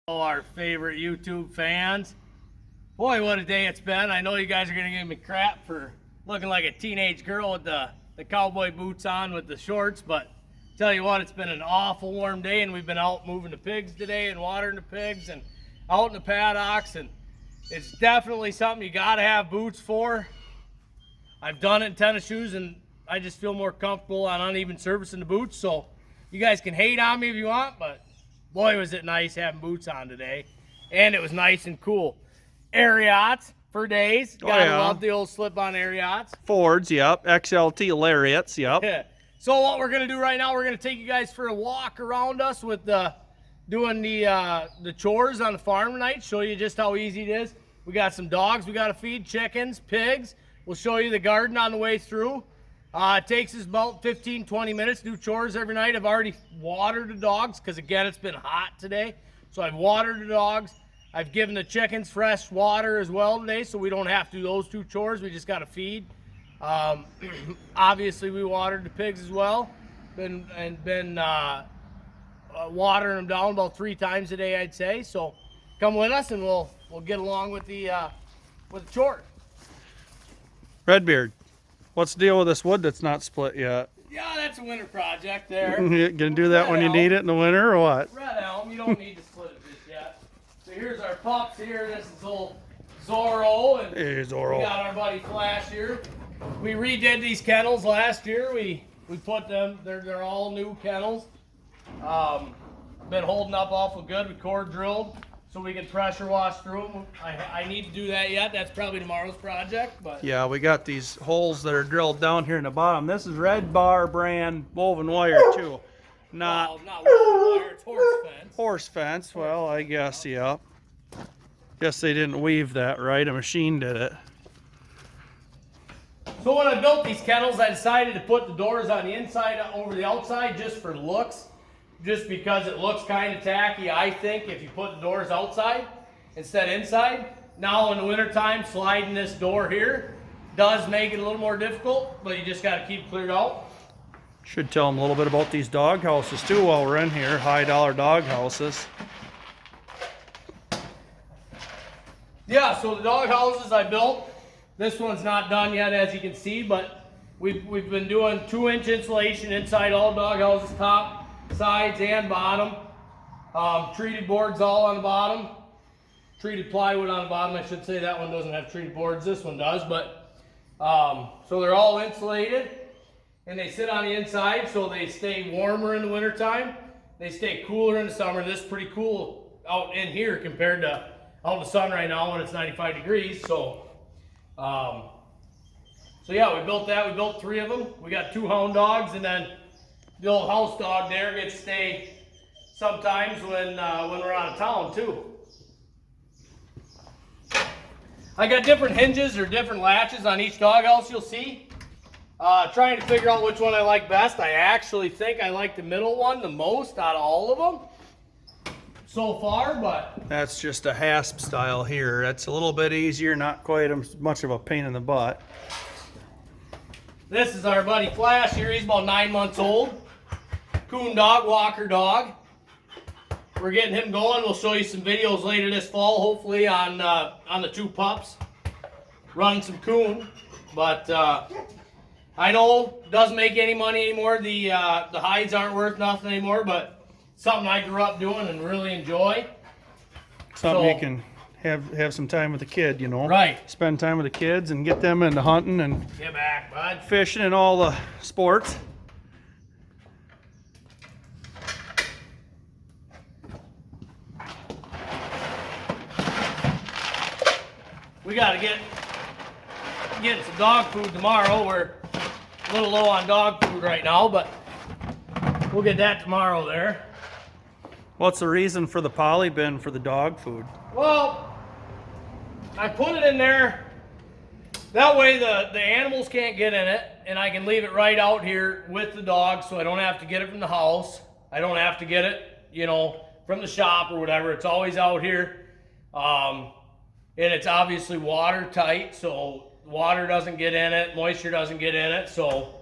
Our favorite YouTube fans. Boy, what a day it's been. I know you guys are going to give me crap for looking like a teenage girl with the cowboy boots on with the shorts, but tell you what, it's been an awful warm day, and we've been out moving the pigs today and watering the pigs and out in the paddocks, and it's definitely something you got to have boots for. I've done it in tennis shoes, and I just feel more comfortable on uneven surface in the boots, so you guys can hate on me if you want, but boy, was it nice having boots on today. And it was nice and cool. Ariats for days. Gotta love the old slip-on Ariats. Fords, yep. XLT Lariats, yep. Yeah. So what we're gonna do right now, we're gonna take you guys for a walk around us with doing the chores on the farm tonight. Show you just how easy it is. We got some dogs we gotta feed, chickens, pigs. We'll show you the garden on the way through. It takes us about 15-20 minutes to do chores every night. I've already watered the dogs because, again, it's been hot today. So I've watered the dogs. I've given the chickens fresh water as well today, so we don't have to do those two chores. We just got to feed. Obviously, we watered the pigs as well. Been watering them down about 3 times a day, I'd say. So come with us, and we'll get along with the chores. Redbeard, what's the deal with this wood that's not split yet? Yeah, that's a winter project there. You gonna do that when you need it in the winter or what? Red elm, you don't need to split it just yet. So here's our pups here. This is old Zorro, and Hey, Zorro. we got our buddy Flash here. We redid these kennels last year. We put them, they're all new kennels. Been holding up awful good. We core drilled so we can pressure wash through them. I need to do that yet. That's probably tomorrow's project. But Yeah, we got these holes that are drilled down here in the bottom. This is Red Bar brand woven wire too. Not woven wire, it's horse fence. horse fence. Well, I guess, yeah. Guess they didn't weave that right. A machine did it. So when I built these kennels, I decided to put the doors on the inside over the outside just for looks. Just because it looks kind of tacky, I think, if you put the doors outside instead of inside. Now in the wintertime, sliding this door here does make it a little more difficult, but you just got to keep cleared out. Should tell them a little bit about these dog houses too while we're in here. High dollar dog houses. Yeah, so the dog houses I built, this one's not done yet, as you can see, but we've been doing 2-inch insulation inside all dog houses, top, sides, and bottom. Treated boards all on the bottom. Treated plywood on the bottom. I should say that one doesn't have treated boards. This one does, but so they're all insulated, and they sit on the inside so they stay warmer in the wintertime. They stay cooler in the summer. This is pretty cool out in here compared to out in the sun right now when it's 95 degrees. So yeah, we built that. We built 3 of them. We got 2 hound dogs, and then the old house dog there gets to stay sometimes when we're out of town too. I got different hinges or different latches on each dog house, you'll see. Trying to figure out which one I like best. I actually think I like the middle one the most out of all of them so far, but That's just a hasp style here. That's a little bit easier, not quite as much of a pain in the butt. this is our buddy Flash here. He's about 9 months old. Coon dog, walker dog. We're getting him going. We'll show you some videos later this fall, hopefully on the 2 pups running some coon. But I know it doesn't make any money anymore. The hides aren't worth nothing anymore, but something I grew up doing and really enjoy. Something So- you can have some time with the kid, you know. Right. Spend time with the kids and get them into hunting and Get back, bud. fishing and all the sports. We got to get some dog food tomorrow. We're a little low on dog food right now, but we'll get that tomorrow there. What's the reason for the poly bin for the dog food? Well, I put it in there. That way the animals can't get in it, and I can leave it right out here with the dog, so I don't have to get it from the house. I don't have to get it, from the shop or whatever. It's always out here. And it's obviously watertight, so water doesn't get in it, moisture doesn't get in it. So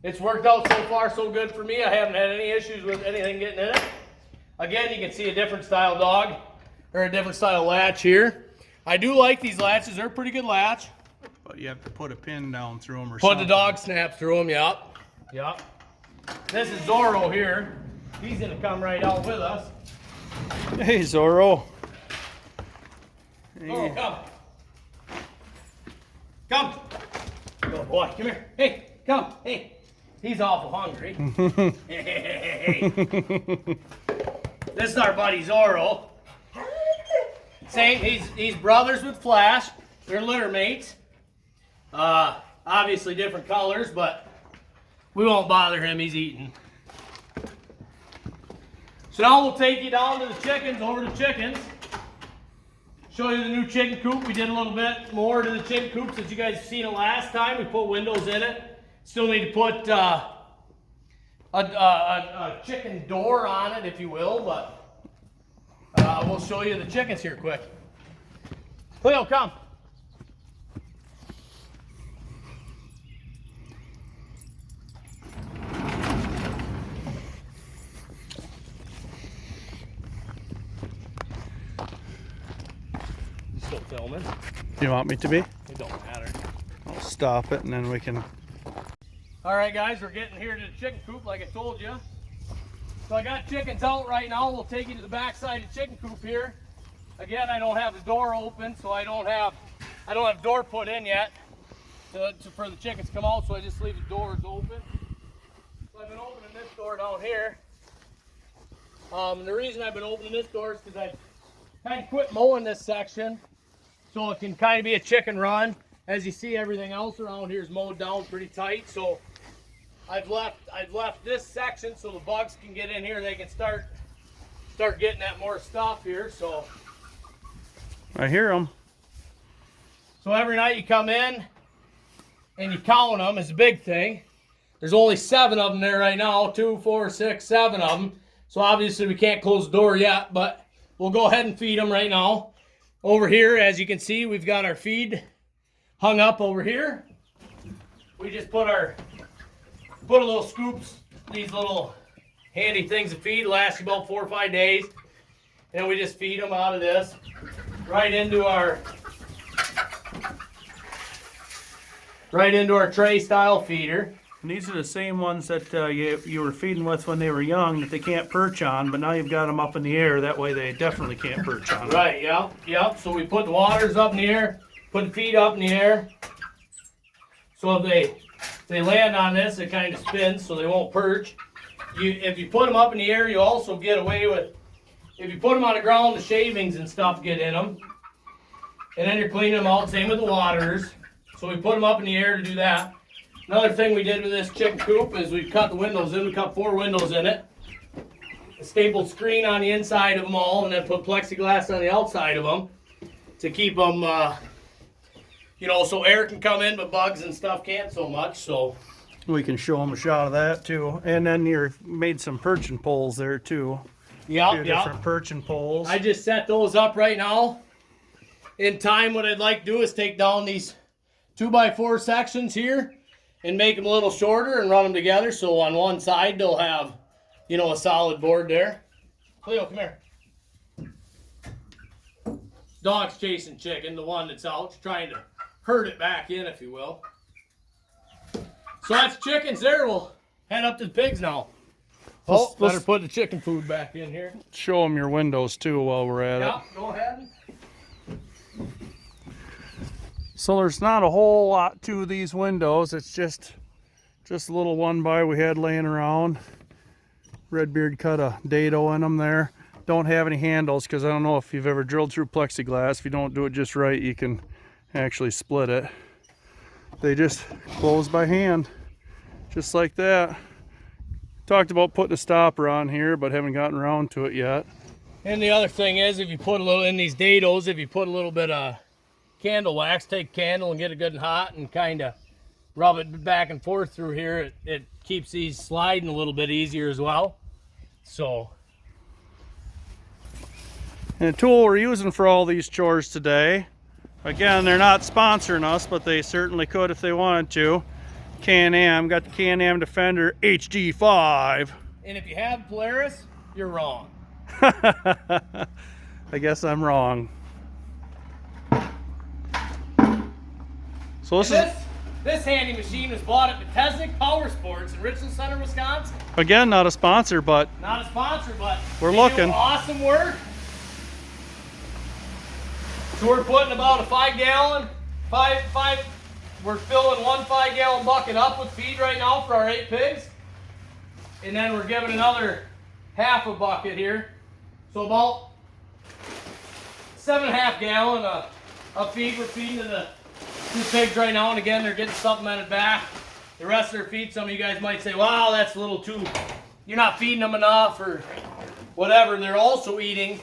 it's worked out so far so good for me. I haven't had any issues with anything getting in it. Again, you can see a different style dog. or a different style latch here. I do like these latches. They're a pretty good latch. But you have to put a pin down through them or Put something. the dog snap through them, yep. Yep. This is Zorro here. He's gonna come right out with us. Hey, Zorro. Hey. Zorro, come. Come. Good boy, come here. Hey, come. Hey. He's awful hungry. Hey. This is our buddy Zorro. Same, he's brothers with Flash. They're litter mates. Obviously different colors, but we won't bother him. He's eating. So now we'll take you down to the chickens, over to chickens. Show you the new chicken coop. We did a little bit more to the chicken coop since you guys seen it last time. We put windows in it. Still need to put a chicken door on it, if you will, but we'll show you the chickens here quick. Cleo, come. Still filming. You want me to be? It don't matter. I'll stop it and then we can. All right, guys, we're getting here to the chicken coop like I told you. So I got chickens out right now. We'll take you to the back side of the chicken coop here. Again, I don't have the door open, so I don't have door put in yet for the chickens to come out, so I just leave the doors open. So I've been opening this door down here. The reason I've been opening this door is because I've kind of quit mowing this section, so it can kind of be a chicken run. As you see, everything else around here is mowed down pretty tight, so I've left this section so the bugs can get in here. They can start getting at more stuff here. So I hear them. So every night you come in and you count them. Is a big thing. There's only 7 of them there right now. 2, 4, 6, 7 of them. So obviously we can't close the door yet, but we'll go ahead and feed them right now. Over here, as you can see, we've got our feed hung up over here. We just put a little scoops, these little handy things to feed, last about 4 or 5 days. And we just feed them out of this right into our tray style feeder. And these are the same ones that you were feeding with when they were young that they can't perch on, but now you've got them up in the air. That way they definitely can't perch on. Right, yep. So we put the waters up in the air, put the feet up in the air. So if they land on this, it kind of spins so they won't perch. If you put them up in the air, you also get away with, if you put them on the ground, the shavings and stuff get in them. And then you're cleaning them out, same with the waters. So we put them up in the air to do that. Another thing we did with this chicken coop is we cut the windows in. We cut 4 windows in it. A stapled screen on the inside of them all, and then put plexiglass on the outside of them to keep them, so air can come in, but bugs and stuff can't so much. So we can show them a shot of that too. And then you made some perching poles there too. Yep. Different perching poles. I just set those up right now. In time, what I'd like to do is take down these 2x4 sections here and make them a little shorter and run them together. So on one side, they'll have, a solid board there. Cleo, come here. Dog's chasing chicken, the one that's out, trying to herd it back in, if you will. So that's chickens there. We'll head up to the pigs now. Better put the chicken food back in here. Show them your windows too while we're at it. Yeah, go ahead. So there's not a whole lot to these windows. It's just a little 1x we had laying around. Redbeard cut a dado in them there. Don't have any handles because I don't know if you've ever drilled through plexiglass. If you don't do it just right, you can actually split it. They just close by hand, just like that. Talked about putting a stopper on here, but haven't gotten around to it yet. And the other thing is, if you put a little in these dados, if you put a little bit of candle wax, take candle and get it good and hot and kind of rub it back and forth through here, it keeps these sliding a little bit easier as well. So, and the tool we're using for all these chores today, again, they're not sponsoring us, but they certainly could if they wanted to. Can-Am, got the Can-Am Defender HD5. and if you have Polaris, you're wrong. I guess I'm wrong. So this handy machine was bought at Metesnik Power Sports in Richland Center, Wisconsin. again, not a sponsor, but Not a sponsor, but we're they looking. do awesome work. So we're putting about a 5 gallon, we're filling one 5 gallon bucket up with feed right now for our 8 pigs. And then we're giving another half a bucket here. So about 7.5 gallon of feed we're feeding to the 2 pigs right now. And again, they're getting supplemented back. The rest of their feed, some of you guys might say, wow, that's a little too, you're not feeding them enough or whatever. They're also eating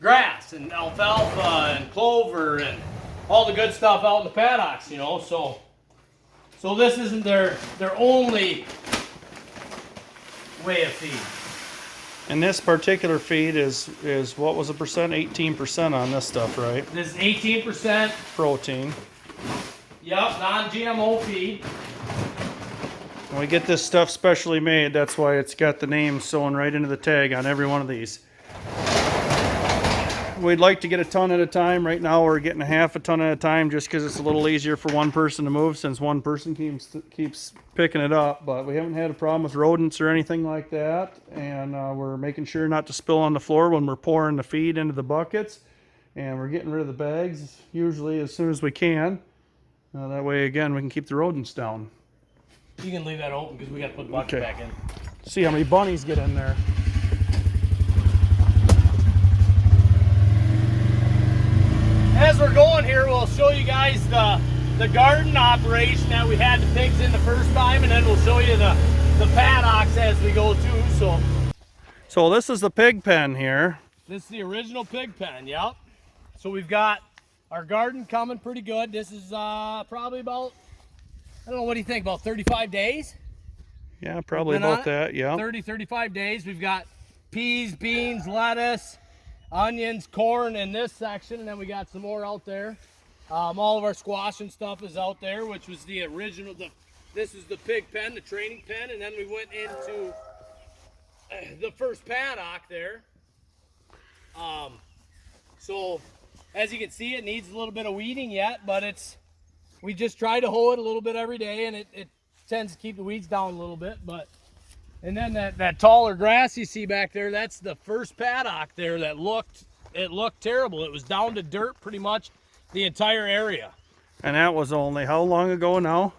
grass and alfalfa and clover and all the good stuff out in the paddocks, you know. So this isn't their only way of feed. And this particular feed is what was the percent? 18% on this stuff, right? This is 18% Protein. Yep, non-GMO feed. When we get this stuff specially made, that's why it's got the name sewn right into the tag on every one of these. We'd like to get a ton at a time. Right now we're getting a half a ton at a time just because it's a little easier for one person to move since one person keeps picking it up. But we haven't had a problem with rodents or anything like that. And we're making sure not to spill on the floor when we're pouring the feed into the buckets. And we're getting rid of the bags usually as soon as we can. That way, again, we can keep the rodents down. You can leave that open because we got to put the bucket back in. See how many bunnies get in there. As we're going here, we'll show you guys the garden operation that we had the pigs in the first time, and then we'll show you the paddocks as we go too. So this is the pig pen here. This is the original pig pen, yep. So we've got our garden coming pretty good. This is probably about, I don't know, what do you think, about 35 days? Yeah, probably about that, yeah. 35 days. We've got peas, beans, lettuce, onions, corn in this section, and then we got some more out there. All of our squash and stuff is out there, which was the original. This is the pig pen, the training pen, and then we went into the first paddock there. So as you can see, it needs a little bit of weeding yet, but we just try to hoe it a little bit every day, and it tends to keep the weeds down a little bit. And then that taller grass you see back there, that's the first paddock there that looked terrible. It was down to dirt pretty much the entire area. And that was only how long ago now?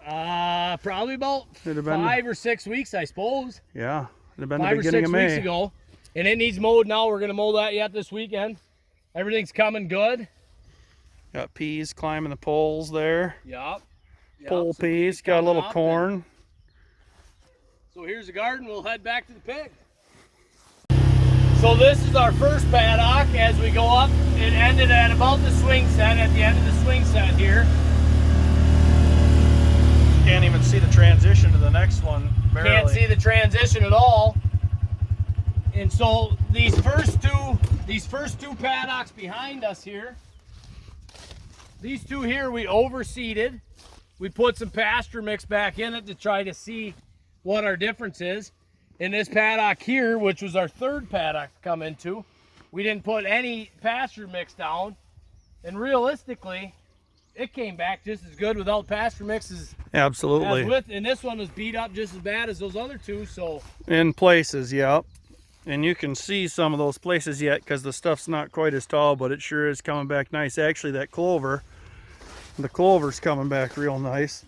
Probably about 5 or 6 weeks, I suppose. Yeah, it'd have been the 5 or beginning 6 of May. weeks ago. And it needs mowed now. We're gonna mow that yet this weekend. Everything's coming good. Got peas climbing the poles there. Yep. Pole peas, got a little corn. So here's the garden. We'll head back to the pig. So this is our first paddock. As we go up, it ended at about the swing set, at the end of the swing set here. Can't even see the transition to the next one, barely. Can't see the transition at all. And so these first two paddocks behind us here, these two here we overseeded. We put some pasture mix back in it to try to see what our difference is. In this paddock here, which was our third paddock to come into, we didn't put any pasture mix down, and realistically it came back just as good without pasture mixes. Absolutely. And this one was beat up just as bad as those other two. So in places, yep. And you can see some of those places yet because the stuff's not quite as tall, but it sure is coming back nice. Actually, that clover, the clover's coming back real nice.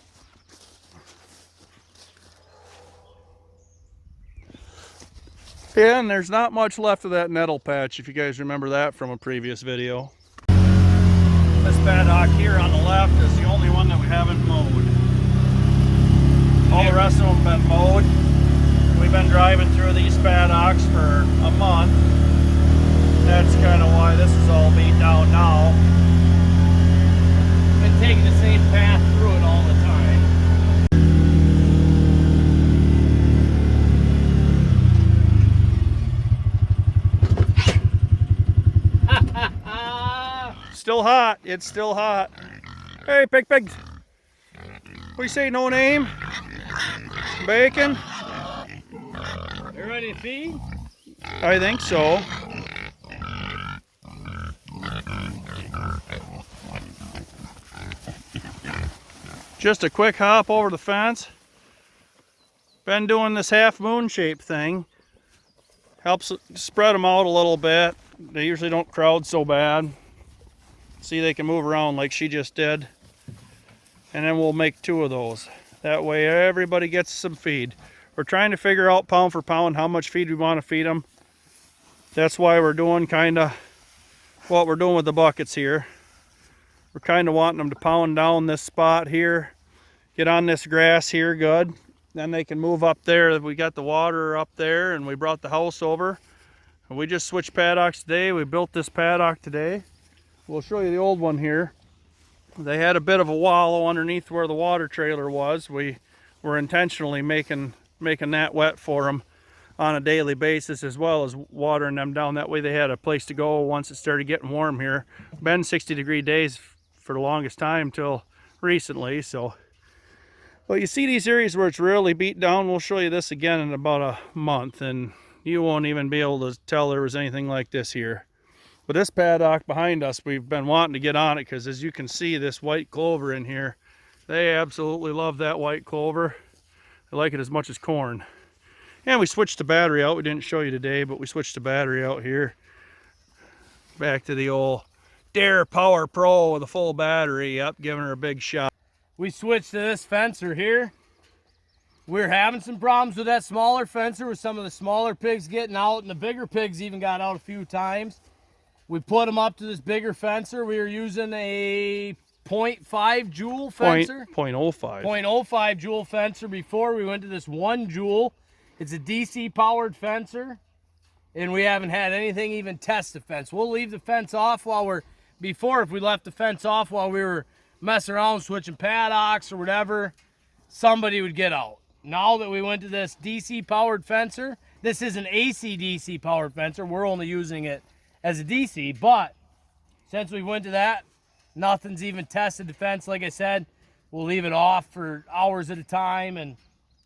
Yeah, and there's not much left of that nettle patch, if you guys remember that from a previous video. This paddock here on the left is the only one that we haven't mowed. All the rest of them have been mowed. We've been driving through these paddocks for a month. That's kind of why this is all beat down now. Been taking the same path through it all the time. Still hot. It's still hot. Hey, pigs. What do you say, no name? Bacon? You ready to feed? I think so. Just a quick hop over the fence. Been doing this half moon shape thing. Helps spread them out a little bit. They usually don't crowd so bad. See, they can move around like she just did. And then we'll make 2 of those. That way everybody gets some feed. We're trying to figure out pound for pound how much feed we want to feed them. That's why we're doing kind of what we're doing with the buckets here. We're kind of wanting them to pound down this spot here, get on this grass here good. Then they can move up there. We got the water up there and we brought the house over. And we just switched paddocks today. We built this paddock today. We'll show you the old one here. They had a bit of a wallow underneath where the water trailer was. We were intentionally making that wet for them on a daily basis, as well as watering them down. That way they had a place to go once it started getting warm here. Been 60-degree days for the longest time till recently. So, but you see these areas where it's really beat down. We'll show you this again in about a month, and you won't even be able to tell there was anything like this here. But this paddock behind us, we've been wanting to get on it because, as you can see, this white clover in here, they absolutely love that white clover. They like it as much as corn. And we switched the battery out. We didn't show you today, but we switched the battery out here. Back to the old Dare Power Pro with a full battery. Yep, giving her a big shot. We switched to this fencer here. We're having some problems with that smaller fencer with some of the smaller pigs getting out, and the bigger pigs even got out a few times. We put them up to this bigger fencer. We were using a 0.5 joule fencer. 0.05. 0.05 joule fencer before. We went to this 1 joule. It's a DC powered fencer, and we haven't had anything even test the fence. We'll leave the fence off before if we left the fence off while we were messing around switching paddocks or whatever, somebody would get out. Now that we went to this DC powered fencer, this is an AC DC powered fencer. We're only using it as a DC, but since we went to that, nothing's even tested the fence. Like I said, we'll leave it off for hours at a time, and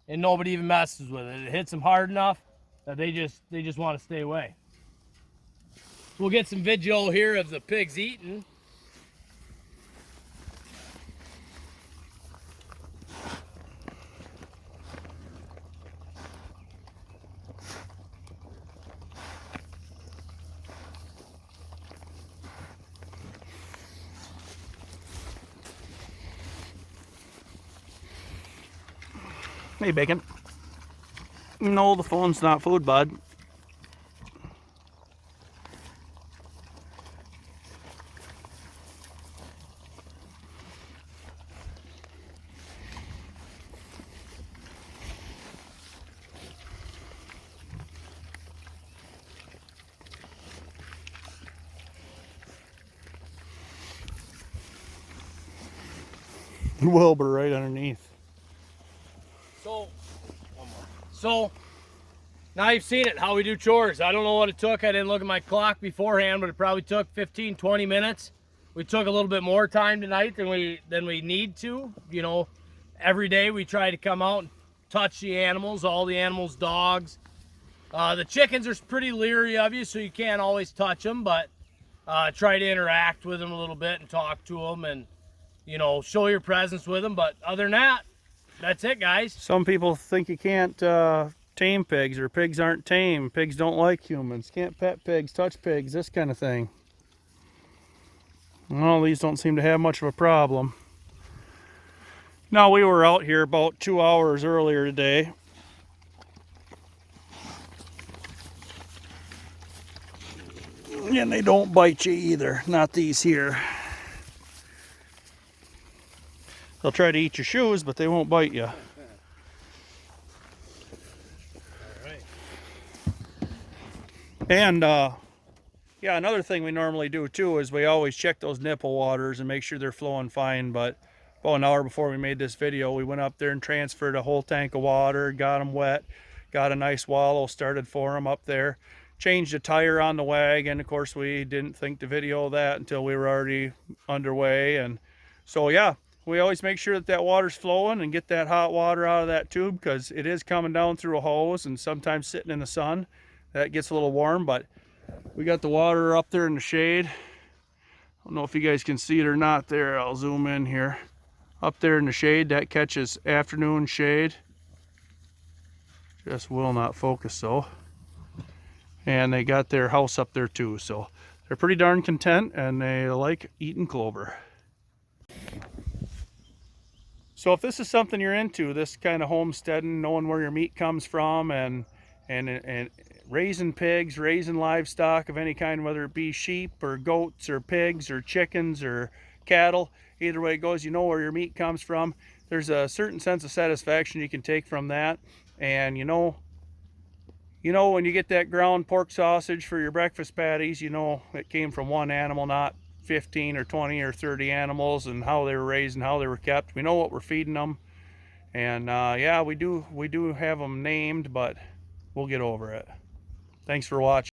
nobody even messes with it. It hits them hard enough that they just want to stay away. We'll get some video here of the pigs eating. Hey, Bacon. No, the phone's not food, bud. Wilbur right underneath. So now you've seen it, how we do chores. I don't know what it took. I didn't look at my clock beforehand, but it probably took 15-20 minutes. We took a little bit more time tonight than we need to. You know, every day we try to come out and touch the animals, all the animals, dogs. The chickens are pretty leery of you, so you can't always touch them, but try to interact with them a little bit and talk to them and, you know, show your presence with them. But other than that, that's it, guys. Some people think you can't tame pigs, or pigs aren't tame. Pigs don't like humans. Can't pet pigs, touch pigs, this kind of thing. Well, these don't seem to have much of a problem. Now, we were out here about 2 hours earlier today. And they don't bite you either. Not these here. They'll try to eat your shoes, but they won't bite you. All right. And yeah, another thing we normally do too is we always check those nipple waters and make sure they're flowing fine. But about an hour before we made this video, we went up there and transferred a whole tank of water, got them wet, got a nice wallow started for them up there, changed a tire on the wagon. Of course, we didn't think to video that until we were already underway. And so yeah, we always make sure that that water's flowing and get that hot water out of that tube, because it is coming down through a hose and sometimes sitting in the sun. That gets a little warm, but we got the water up there in the shade. I don't know if you guys can see it or not there. I'll zoom in here. up there in the shade. That catches afternoon shade. Just will not focus though. And they got their house up there too, so they're pretty darn content and they like eating clover. So if this is something you're into, this kind of homesteading, knowing where your meat comes from, and raising pigs, raising livestock of any kind, whether it be sheep or goats or pigs or chickens or cattle, either way it goes, you know where your meat comes from. There's a certain sense of satisfaction you can take from that. And you know when you get that ground pork sausage for your breakfast patties, you know it came from one animal, not 15 or 20 or 30 animals, and how they were raised and how they were kept. We know what we're feeding them. And yeah, we do have them named, but we'll get over it. Thanks for watching.